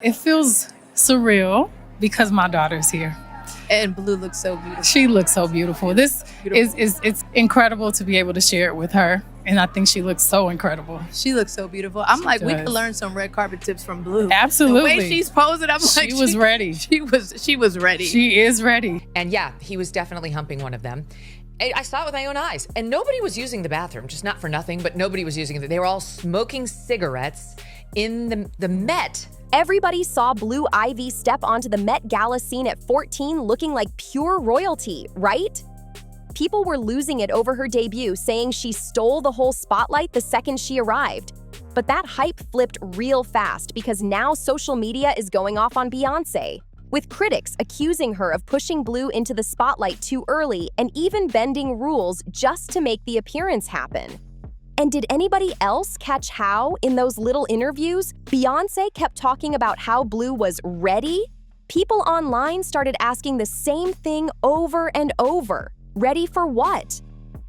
It feels surreal because my daughter's here. And Blue looks so beautiful. She looks so beautiful. This is it's incredible to be able to share it with her. And I think she looks so incredible. She looks so beautiful. I'm like, we could learn some red carpet tips from Blue. Absolutely. The way she's posing, I'm like, she was ready. She was ready. She is ready. And yeah, he was definitely humping one of them. I saw it with my own eyes. And nobody was using the bathroom, just not for nothing, but nobody was using it. They were all smoking cigarettes in the Met. Everybody saw Blue Ivy step onto the Met Gala scene at 14 looking like pure royalty, right? People were losing it over her debut, saying she stole the whole spotlight the second she arrived. But that hype flipped real fast because now social media is going off on Beyonce, with critics accusing her of pushing Blue into the spotlight too early and even bending rules just to make the appearance happen. And did anybody else catch how, in those little interviews, Beyonce kept talking about how Blue was ready? People online started asking the same thing over and over. Ready for what?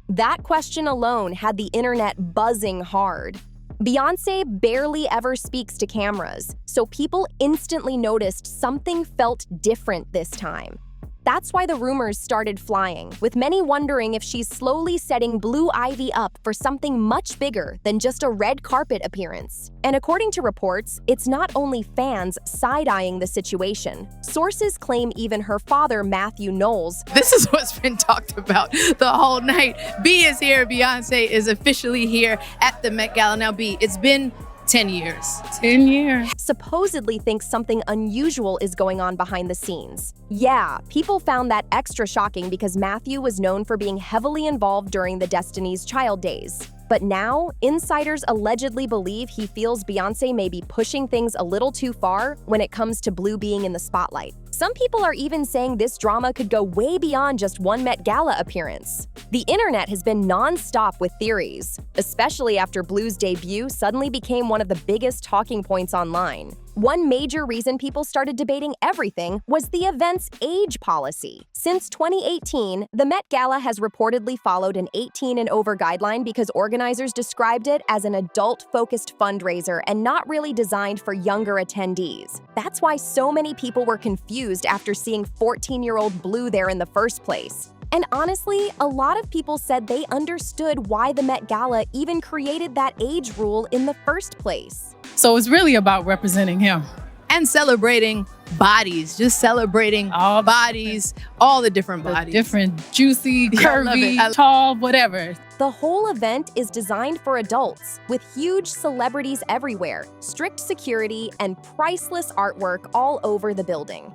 That question alone had the internet buzzing hard. Beyonce barely ever speaks to cameras, so people instantly noticed something felt different this time. That's why the rumors started flying, with many wondering if she's slowly setting Blue Ivy up for something much bigger than just a red carpet appearance. And according to reports, it's not only fans side-eyeing the situation. Sources claim even her father, Matthew Knowles. This is what's been talked about the whole night. B is here. Beyonce is officially here at the Met Gala. Now, B, it's been 10 years. 10 years. Supposedly thinks something unusual is going on behind the scenes. Yeah, people found that extra shocking because Matthew was known for being heavily involved during the Destiny's Child days. But now, insiders allegedly believe he feels Beyonce may be pushing things a little too far when it comes to Blue being in the spotlight. Some people are even saying this drama could go way beyond just one Met Gala appearance. The internet has been non-stop with theories, especially after Blue's debut suddenly became one of the biggest talking points online. One major reason people started debating everything was the event's age policy. Since 2018, the Met Gala has reportedly followed an 18 and over guideline because organizers described it as an adult-focused fundraiser and not really designed for younger attendees. That's why so many people were confused after seeing 14-year-old Blue there in the first place. And honestly, a lot of people said they understood why the Met Gala even created that age rule in the first place. So it's really about representing him. And celebrating bodies, just celebrating all bodies, all the different bodies. Different, juicy, curvy, tall, whatever. The whole event is designed for adults, with huge celebrities everywhere, strict security, and priceless artwork all over the building.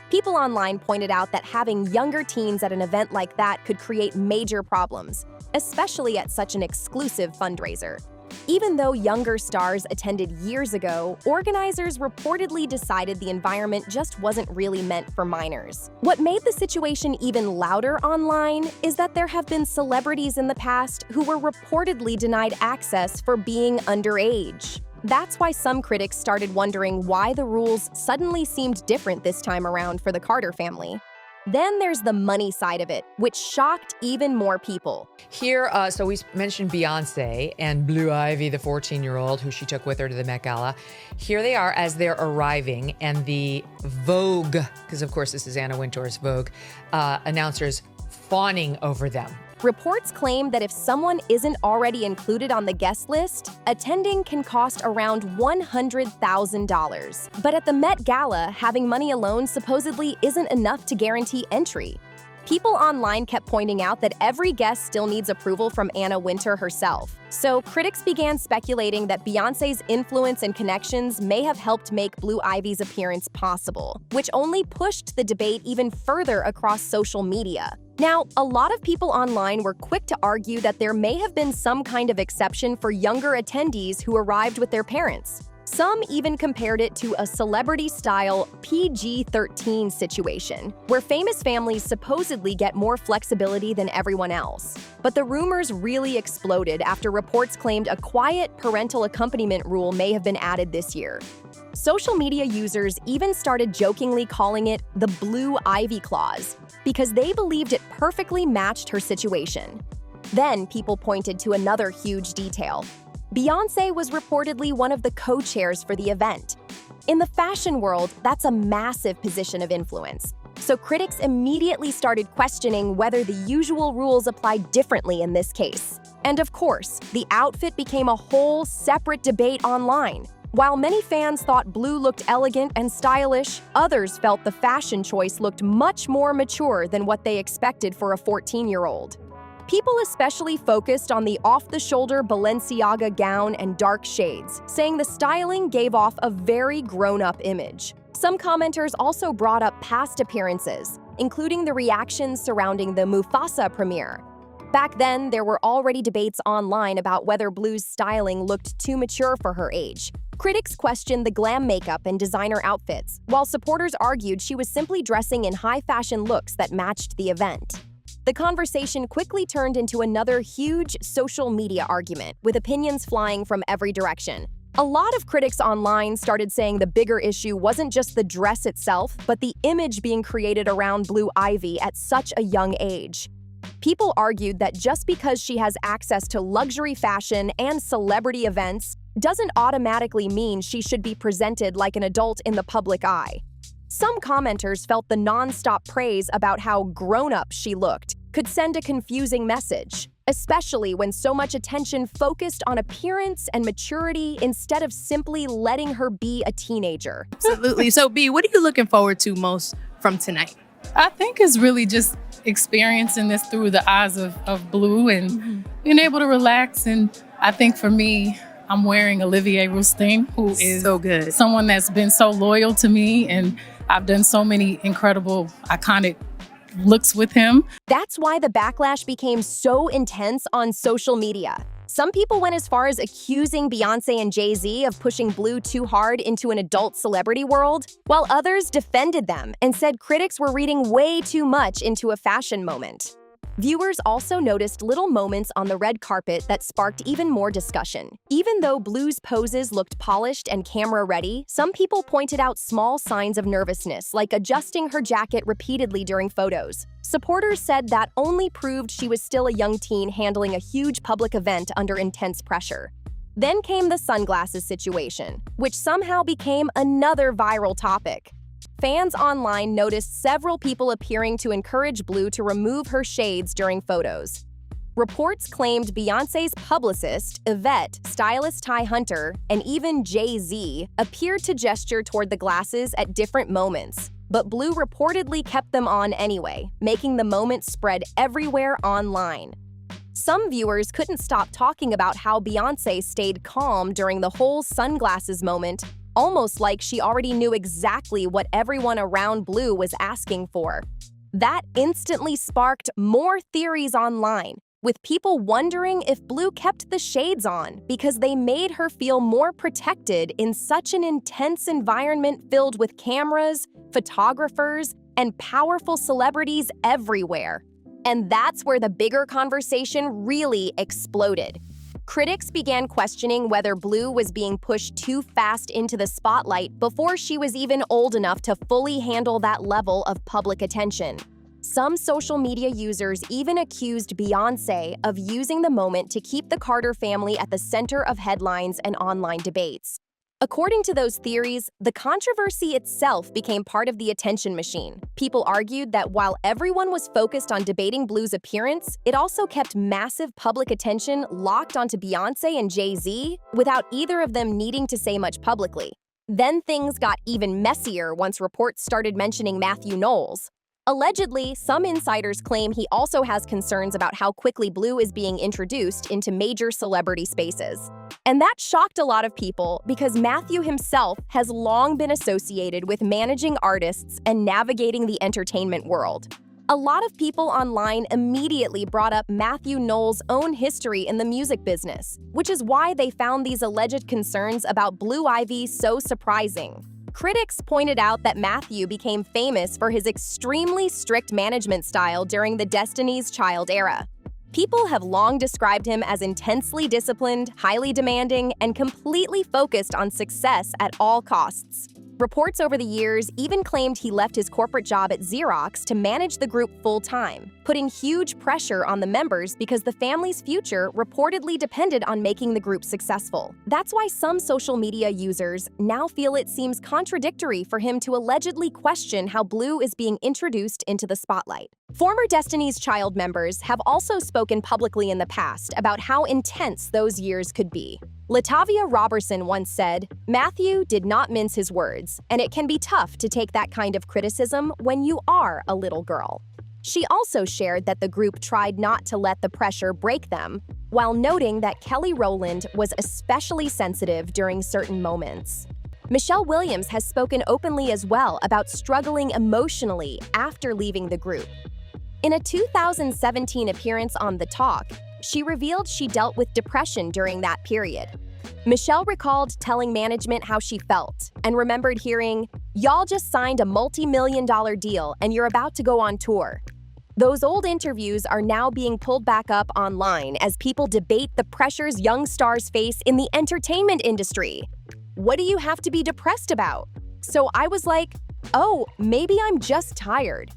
People online pointed out that having younger teens at an event like that could create major problems, especially at such an exclusive fundraiser. Even though younger stars attended years ago, organizers reportedly decided the environment just wasn't really meant for minors. What made the situation even louder online is that there have been celebrities in the past who were reportedly denied access for being underage. That's why some critics started wondering why the rules suddenly seemed different this time around for the Carter family. Then there's the money side of it, which shocked even more people. Here, so we mentioned Beyonce and Blue Ivy, the 14-year-old who she took with her to the Met Gala. Here they are as they're arriving, and the Vogue, because of course this is Anna Wintour's Vogue, announcers fawning over them. Reports claim that if someone isn't already included on the guest list, attending can cost around $100,000. But at the Met Gala, having money alone supposedly isn't enough to guarantee entry. People online kept pointing out that every guest still needs approval from Anna Wintour herself. So critics began speculating that Beyonce's influence and connections may have helped make Blue Ivy's appearance possible, which only pushed the debate even further across social media. Now, a lot of people online were quick to argue that there may have been some kind of exception for younger attendees who arrived with their parents. Some even compared it to a celebrity-style PG-13 situation, where famous families supposedly get more flexibility than everyone else. But the rumors really exploded after reports claimed a quiet parental accompaniment rule may have been added this year. Social media users even started jokingly calling it the Blue Ivy Clause, because they believed it perfectly matched her situation. Then people pointed to another huge detail. Beyonce was reportedly one of the co-chairs for the event. In the fashion world, that's a massive position of influence. So critics immediately started questioning whether the usual rules applied differently in this case. And of course, the outfit became a whole separate debate online. While many fans thought blue looked elegant and stylish, others felt the fashion choice looked much more mature than what they expected for a 14-year-old. People especially focused on the off-the-shoulder Balenciaga gown and dark shades, saying the styling gave off a very grown-up image. Some commenters also brought up past appearances, including the reactions surrounding the Mufasa premiere. Back then, there were already debates online about whether Blue's styling looked too mature for her age. Critics questioned the glam makeup and designer outfits, while supporters argued she was simply dressing in high-fashion looks that matched the event. The conversation quickly turned into another huge social media argument, with opinions flying from every direction. A lot of critics online started saying the bigger issue wasn't just the dress itself, but the image being created around Blue Ivy at such a young age. People argued that just because she has access to luxury fashion and celebrity events doesn't automatically mean she should be presented like an adult in the public eye. Some commenters felt the nonstop praise about how grown-up she looked could send a confusing message, especially when so much attention focused on appearance and maturity instead of simply letting her be a teenager. Absolutely. So, B, what are you looking forward to most from tonight? I think it's really just experiencing this through the eyes of Blue and being able to relax. And I think for me, I'm wearing Olivier Rousteing, who is so good. Someone that's been so loyal to me, and I've done so many incredible, iconic looks with him. That's why the backlash became so intense on social media. Some people went as far as accusing Beyonce and Jay-Z of pushing Blue too hard into an adult celebrity world, while others defended them and said critics were reading way too much into a fashion moment. Viewers also noticed little moments on the red carpet that sparked even more discussion. Even though Blue's poses looked polished and camera-ready, some people pointed out small signs of nervousness, like adjusting her jacket repeatedly during photos. Supporters said that only proved she was still a young teen handling a huge public event under intense pressure. Then came the sunglasses situation, which somehow became another viral topic. Fans online noticed several people appearing to encourage Blue to remove her shades during photos. Reports claimed Beyoncé's publicist, Yvette, stylist Ty Hunter, and even Jay-Z appeared to gesture toward the glasses at different moments, but Blue reportedly kept them on anyway, making the moment spread everywhere online. Some viewers couldn't stop talking about how Beyoncé stayed calm during the whole sunglasses moment, almost like she already knew exactly what everyone around Blue was asking for. That instantly sparked more theories online, with people wondering if Blue kept the shades on because they made her feel more protected in such an intense environment filled with cameras, photographers, and powerful celebrities everywhere. And that's where the bigger conversation really exploded. Critics began questioning whether Blue was being pushed too fast into the spotlight before she was even old enough to fully handle that level of public attention. Some social media users even accused Beyoncé of using the moment to keep the Carter family at the center of headlines and online debates. According to those theories, the controversy itself became part of the attention machine. People argued that while everyone was focused on debating Blue's appearance, it also kept massive public attention locked onto Beyoncé and Jay-Z without either of them needing to say much publicly. Then things got even messier once reports started mentioning Matthew Knowles. Allegedly, some insiders claim he also has concerns about how quickly Blue is being introduced into major celebrity spaces. And that shocked a lot of people because Matthew himself has long been associated with managing artists and navigating the entertainment world. A lot of people online immediately brought up Matthew Knowles' own history in the music business, which is why they found these alleged concerns about Blue Ivy so surprising. Critics pointed out that Matthew became famous for his extremely strict management style during the Destiny's Child era. People have long described him as intensely disciplined, highly demanding, and completely focused on success at all costs. Reports over the years even claimed he left his corporate job at Xerox to manage the group full-time, putting huge pressure on the members because the family's future reportedly depended on making the group successful. That's why some social media users now feel it seems contradictory for him to allegedly question how Blue is being introduced into the spotlight. Former Destiny's Child members have also spoken publicly in the past about how intense those years could be. Latavia Robertson once said, "Matthew did not mince his words, and it can be tough to take that kind of criticism when you are a little girl." She also shared that the group tried not to let the pressure break them, while noting that Kelly Rowland was especially sensitive during certain moments. Michelle Williams has spoken openly as well about struggling emotionally after leaving the group. In a 2017 appearance on The Talk, she revealed she dealt with depression during that period. Michelle recalled telling management how she felt and remembered hearing, "Y'all just signed a multi-million-dollar deal and you're about to go on tour." Those old interviews are now being pulled back up online as people debate the pressures young stars face in the entertainment industry. What do you have to be depressed about? So I was like, oh, maybe I'm just tired.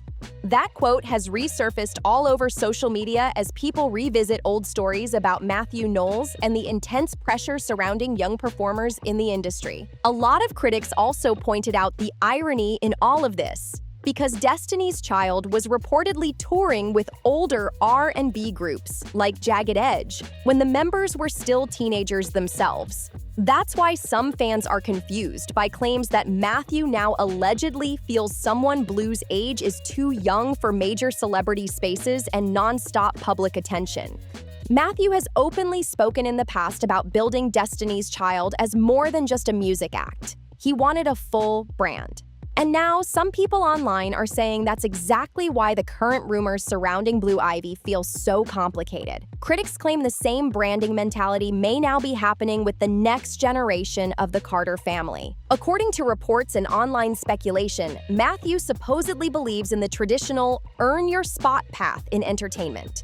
That quote has resurfaced all over social media as people revisit old stories about Matthew Knowles and the intense pressure surrounding young performers in the industry. A lot of critics also pointed out the irony in all of this, because Destiny's Child was reportedly touring with older R&B groups like Jagged Edge when the members were still teenagers themselves. That's why some fans are confused by claims that Matthew now allegedly feels someone Blue's age is too young for major celebrity spaces and nonstop public attention. Matthew has openly spoken in the past about building Destiny's Child as more than just a music act. He wanted a full brand. And now, some people online are saying that's exactly why the current rumors surrounding Blue Ivy feel so complicated. Critics claim the same branding mentality may now be happening with the next generation of the Carter family. According to reports and online speculation, Matthew supposedly believes in the traditional earn your spot path in entertainment.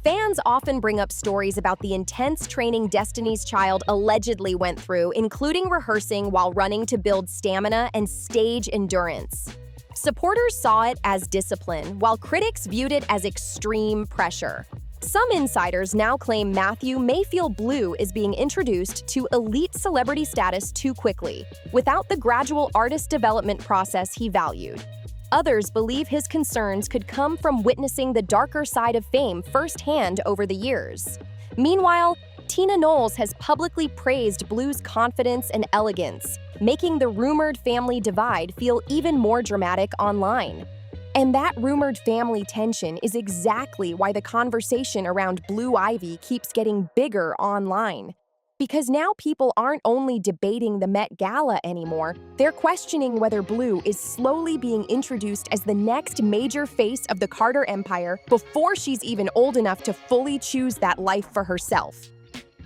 Fans often bring up stories about the intense training Destiny's Child allegedly went through, including rehearsing while running to build stamina and stage endurance. Supporters saw it as discipline, while critics viewed it as extreme pressure. Some insiders now claim Matthew may feel Blue is being introduced to elite celebrity status too quickly, without the gradual artist development process he valued. Others believe his concerns could come from witnessing the darker side of fame firsthand over the years. Meanwhile, Tina Knowles has publicly praised Blue's confidence and elegance, making the rumored family divide feel even more dramatic online. And that rumored family tension is exactly why the conversation around Blue Ivy keeps getting bigger online. Because now people aren't only debating the Met Gala anymore, they're questioning whether Blue is slowly being introduced as the next major face of the Carter Empire before she's even old enough to fully choose that life for herself.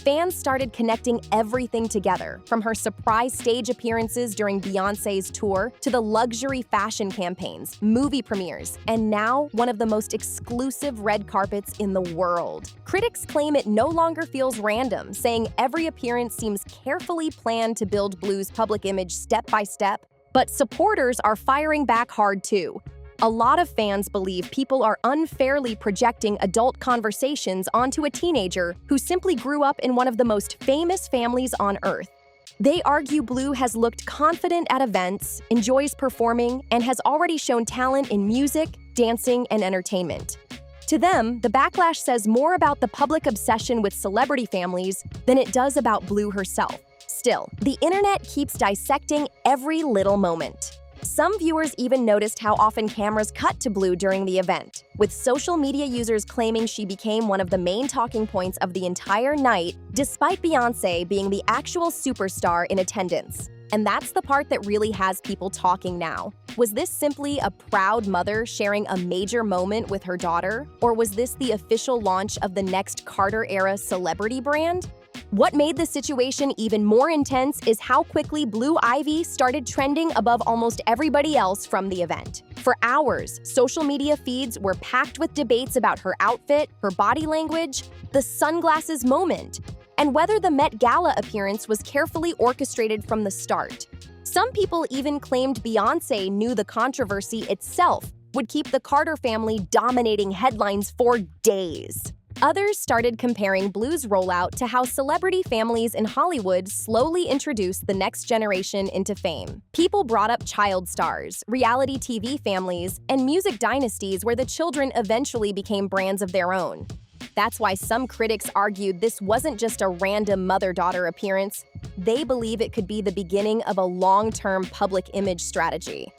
Fans started connecting everything together, from her surprise stage appearances during Beyonce's tour to the luxury fashion campaigns, movie premieres, and now one of the most exclusive red carpets in the world. Critics claim it no longer feels random, saying every appearance seems carefully planned to build Blue's public image step by step, but supporters are firing back hard too. A lot of fans believe people are unfairly projecting adult conversations onto a teenager who simply grew up in one of the most famous families on Earth. They argue Blue has looked confident at events, enjoys performing, and has already shown talent in music, dancing, and entertainment. To them, the backlash says more about the public obsession with celebrity families than it does about Blue herself. Still, the internet keeps dissecting every little moment. Some viewers even noticed how often cameras cut to Blue during the event, with social media users claiming she became one of the main talking points of the entire night, despite Beyonce being the actual superstar in attendance. And that's the part that really has people talking now. Was this simply a proud mother sharing a major moment with her daughter? Or was this the official launch of the next Carter-era celebrity brand? What made the situation even more intense is how quickly Blue Ivy started trending above almost everybody else from the event. For hours, social media feeds were packed with debates about her outfit, her body language, the sunglasses moment, and whether the Met Gala appearance was carefully orchestrated from the start. Some people even claimed Beyoncé knew the controversy itself would keep the Carter family dominating headlines for days. Others started comparing Blue's rollout to how celebrity families in Hollywood slowly introduced the next generation into fame. People brought up child stars, reality TV families, and music dynasties where the children eventually became brands of their own. That's why some critics argued this wasn't just a random mother-daughter appearance. They believe it could be the beginning of a long-term public image strategy.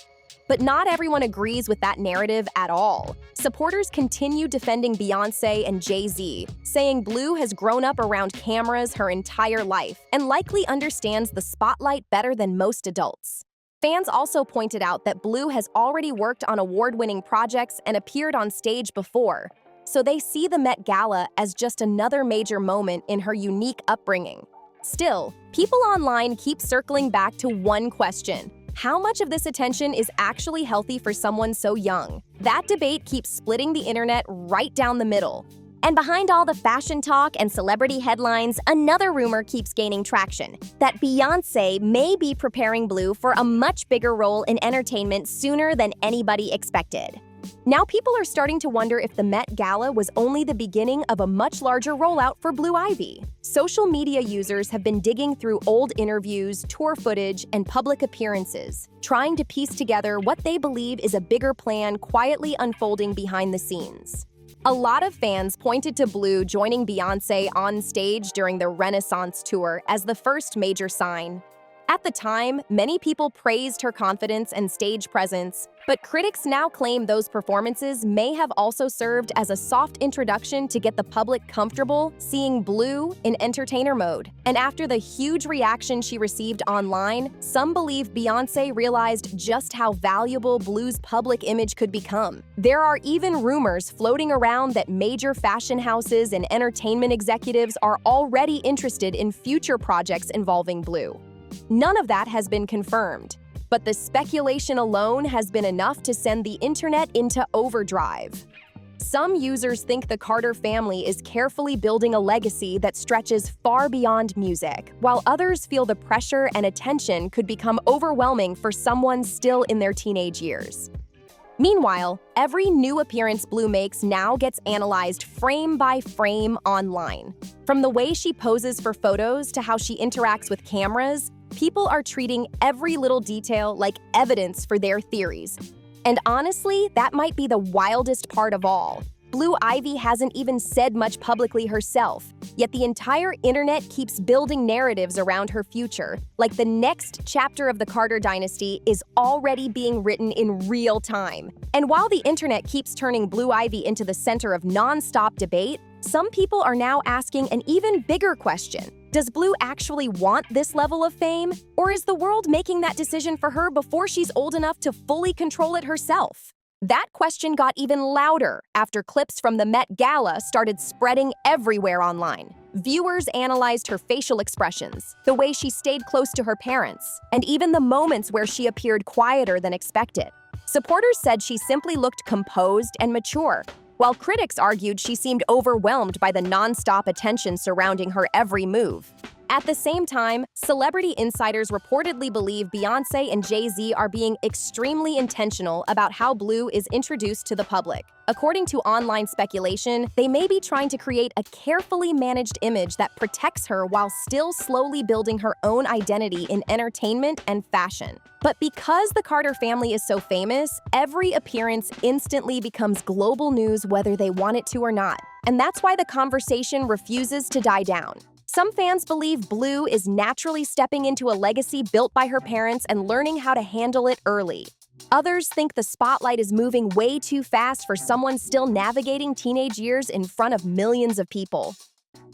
But not everyone agrees with that narrative at all. Supporters continue defending Beyoncé and Jay-Z, saying Blue has grown up around cameras her entire life and likely understands the spotlight better than most adults. Fans also pointed out that Blue has already worked on award-winning projects and appeared on stage before, so they see the Met Gala as just another major moment in her unique upbringing. Still, people online keep circling back to one question: how much of this attention is actually healthy for someone so young? That debate keeps splitting the internet right down the middle. And behind all the fashion talk and celebrity headlines, another rumor keeps gaining traction: that Beyoncé may be preparing Blue for a much bigger role in entertainment sooner than anybody expected. Now people are starting to wonder if the Met Gala was only the beginning of a much larger rollout for Blue Ivy. Social media users have been digging through old interviews, tour footage, and public appearances, trying to piece together what they believe is a bigger plan quietly unfolding behind the scenes. A lot of fans pointed to Blue joining Beyoncé on stage during the Renaissance tour as the first major sign. At the time, many people praised her confidence and stage presence, but critics now claim those performances may have also served as a soft introduction to get the public comfortable seeing Blue in entertainer mode. And after the huge reaction she received online, some believe Beyoncé realized just how valuable Blue's public image could become. There are even rumors floating around that major fashion houses and entertainment executives are already interested in future projects involving Blue. None of that has been confirmed, but the speculation alone has been enough to send the internet into overdrive. Some users think the Carter family is carefully building a legacy that stretches far beyond music, while others feel the pressure and attention could become overwhelming for someone still in their teenage years. Meanwhile, every new appearance Blue makes now gets analyzed frame by frame online. From the way she poses for photos to how she interacts with cameras, people are treating every little detail like evidence for their theories. And honestly, that might be the wildest part of all. Blue Ivy hasn't even said much publicly herself, yet the entire internet keeps building narratives around her future, like the next chapter of the Carter dynasty is already being written in real time. And while the internet keeps turning Blue Ivy into the center of nonstop debate, some people are now asking an even bigger question. Does Blue actually want this level of fame? Or is the world making that decision for her before she's old enough to fully control it herself? That question got even louder after clips from the Met Gala started spreading everywhere online. Viewers analyzed her facial expressions, the way she stayed close to her parents, and even the moments where she appeared quieter than expected. Supporters said she simply looked composed and mature, while critics argued she seemed overwhelmed by the non-stop attention surrounding her every move. At the same time, celebrity insiders reportedly believe Beyoncé and Jay-Z are being extremely intentional about how Blue is introduced to the public. According to online speculation, they may be trying to create a carefully managed image that protects her while still slowly building her own identity in entertainment and fashion. But because the Carter family is so famous, every appearance instantly becomes global news whether they want it to or not. And that's why the conversation refuses to die down. Some fans believe Blue is naturally stepping into a legacy built by her parents and learning how to handle it early. Others think the spotlight is moving way too fast for someone still navigating teenage years in front of millions of people.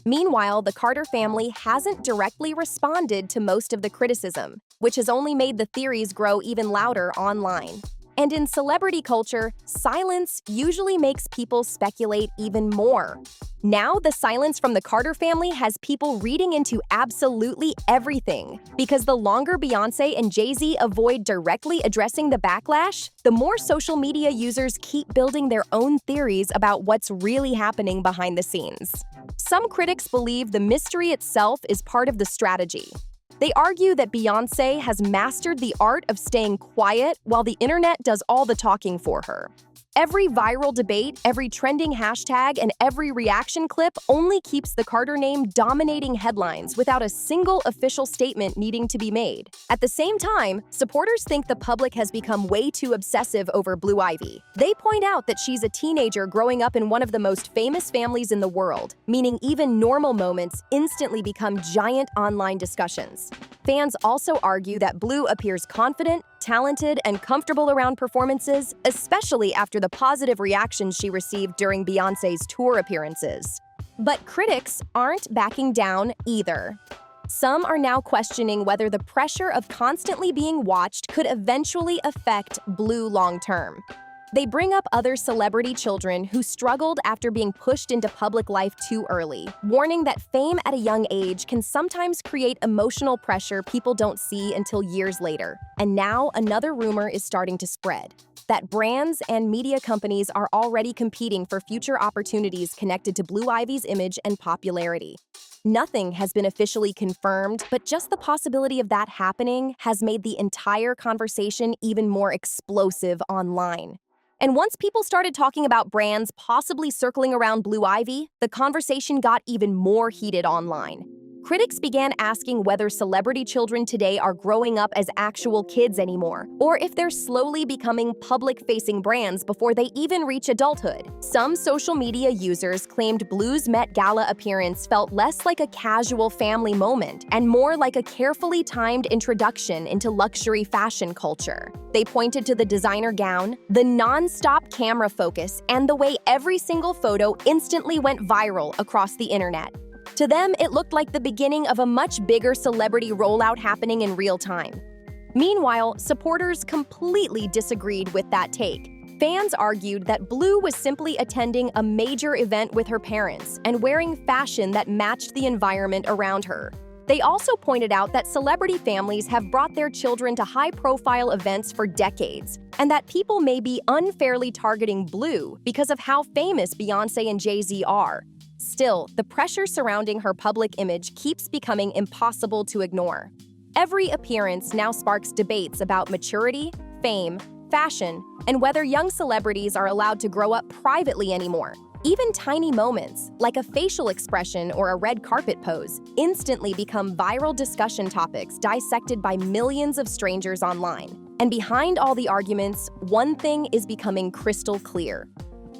Meanwhile, the Carter family hasn't directly responded to most of the criticism, which has only made the theories grow even louder online. And in celebrity culture, silence usually makes people speculate even more. Now, the silence from the Carter family has people reading into absolutely everything, because the longer Beyoncé and Jay-Z avoid directly addressing the backlash, the more social media users keep building their own theories about what's really happening behind the scenes. Some critics believe the mystery itself is part of the strategy. They argue that Beyoncé has mastered the art of staying quiet while the internet does all the talking for her. Every viral debate, every trending hashtag, and every reaction clip only keeps the Carter name dominating headlines without a single official statement needing to be made. At the same time, supporters think the public has become way too obsessive over Blue Ivy. They point out that she's a teenager growing up in one of the most famous families in the world, meaning even normal moments instantly become giant online discussions. Fans also argue that Blue appears confident, talented, and comfortable around performances, especially after the positive reactions she received during Beyoncé's tour appearances. But critics aren't backing down either. Some are now questioning whether the pressure of constantly being watched could eventually affect Blue long-term. They bring up other celebrity children who struggled after being pushed into public life too early, warning that fame at a young age can sometimes create emotional pressure people don't see until years later. And now another rumor is starting to spread, that brands and media companies are already competing for future opportunities connected to Blue Ivy's image and popularity. Nothing has been officially confirmed, but just the possibility of that happening has made the entire conversation even more explosive online. And once people started talking about brands possibly circling around Blue Ivy, the conversation got even more heated online. Critics began asking whether celebrity children today are growing up as actual kids anymore, or if they're slowly becoming public-facing brands before they even reach adulthood. Some social media users claimed Blue's Met Gala appearance felt less like a casual family moment and more like a carefully timed introduction into luxury fashion culture. They pointed to the designer gown, the non-stop camera focus, and the way every single photo instantly went viral across the internet. To them, it looked like the beginning of a much bigger celebrity rollout happening in real time. Meanwhile, supporters completely disagreed with that take. Fans argued that Blue was simply attending a major event with her parents and wearing fashion that matched the environment around her. They also pointed out that celebrity families have brought their children to high-profile events for decades, and that people may be unfairly targeting Blue because of how famous Beyoncé and Jay-Z are. Still, the pressure surrounding her public image keeps becoming impossible to ignore. Every appearance now sparks debates about maturity, fame, fashion, and whether young celebrities are allowed to grow up privately anymore. Even tiny moments, like a facial expression or a red carpet pose, instantly become viral discussion topics dissected by millions of strangers online. And behind all the arguments, one thing is becoming crystal clear.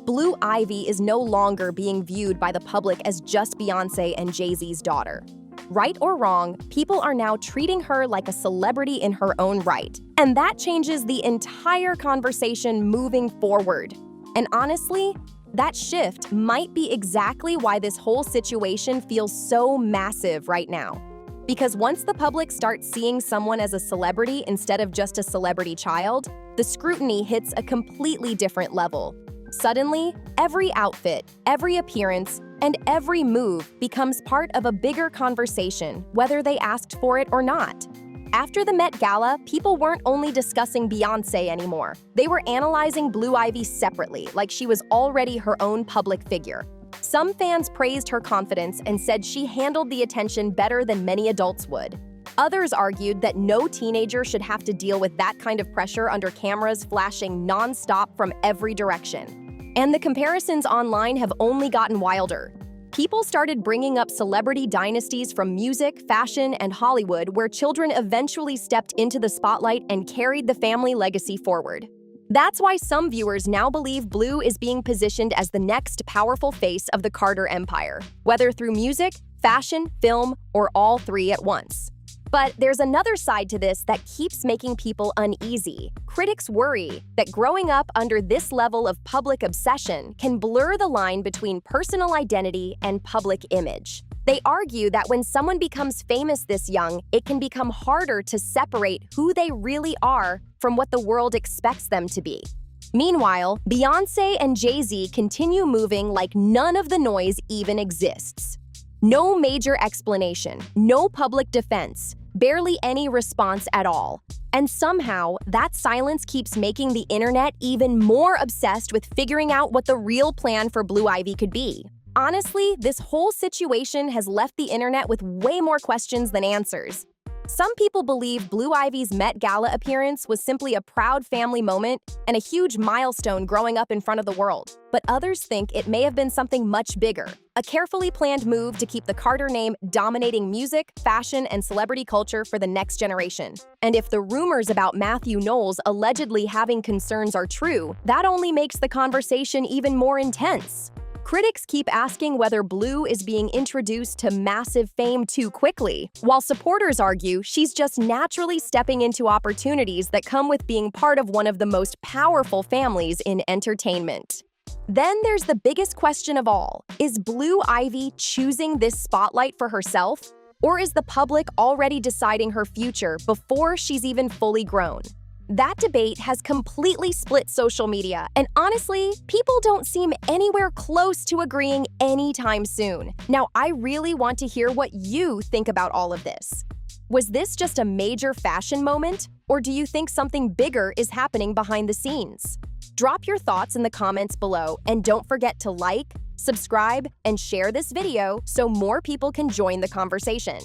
Blue Ivy is no longer being viewed by the public as just Beyoncé and Jay-Z's daughter. Right or wrong, people are now treating her like a celebrity in her own right. And that changes the entire conversation moving forward. And honestly, that shift might be exactly why this whole situation feels so massive right now. Because once the public starts seeing someone as a celebrity instead of just a celebrity child, the scrutiny hits a completely different level. Suddenly, every outfit, every appearance, and every move becomes part of a bigger conversation, whether they asked for it or not. After the Met Gala, people weren't only discussing Beyoncé anymore. They were analyzing Blue Ivy separately, like she was already her own public figure. Some fans praised her confidence and said she handled the attention better than many adults would. Others argued that no teenager should have to deal with that kind of pressure under cameras flashing non-stop from every direction. And the comparisons online have only gotten wilder. People started bringing up celebrity dynasties from music, fashion, and Hollywood, where children eventually stepped into the spotlight and carried the family legacy forward. That's why some viewers now believe Blue is being positioned as the next powerful face of the Carter empire, whether through music, fashion, film, or all three at once. But there's another side to this that keeps making people uneasy. Critics worry that growing up under this level of public obsession can blur the line between personal identity and public image. They argue that when someone becomes famous this young, it can become harder to separate who they really are from what the world expects them to be. Meanwhile, Beyoncé and Jay-Z continue moving like none of the noise even exists. No major explanation, no public defense, barely any response at all. And somehow, that silence keeps making the internet even more obsessed with figuring out what the real plan for Blue Ivy could be. Honestly, this whole situation has left the internet with way more questions than answers. Some people believe Blue Ivy's Met Gala appearance was simply a proud family moment and a huge milestone growing up in front of the world. But others think it may have been something much bigger, a carefully planned move to keep the Carter name dominating music, fashion, and celebrity culture for the next generation. And if the rumors about Matthew Knowles allegedly having concerns are true, that only makes the conversation even more intense. Critics keep asking whether Blue is being introduced to massive fame too quickly, while supporters argue she's just naturally stepping into opportunities that come with being part of one of the most powerful families in entertainment. Then there's the biggest question of all. Is Blue Ivy choosing this spotlight for herself? Or is the public already deciding her future before she's even fully grown? That debate has completely split social media, and honestly, people don't seem anywhere close to agreeing anytime soon. Now, I really want to hear what you think about all of this. Was this just a major fashion moment, or do you think something bigger is happening behind the scenes? Drop your thoughts in the comments below, and don't forget to like, subscribe, and share this video so more people can join the conversation.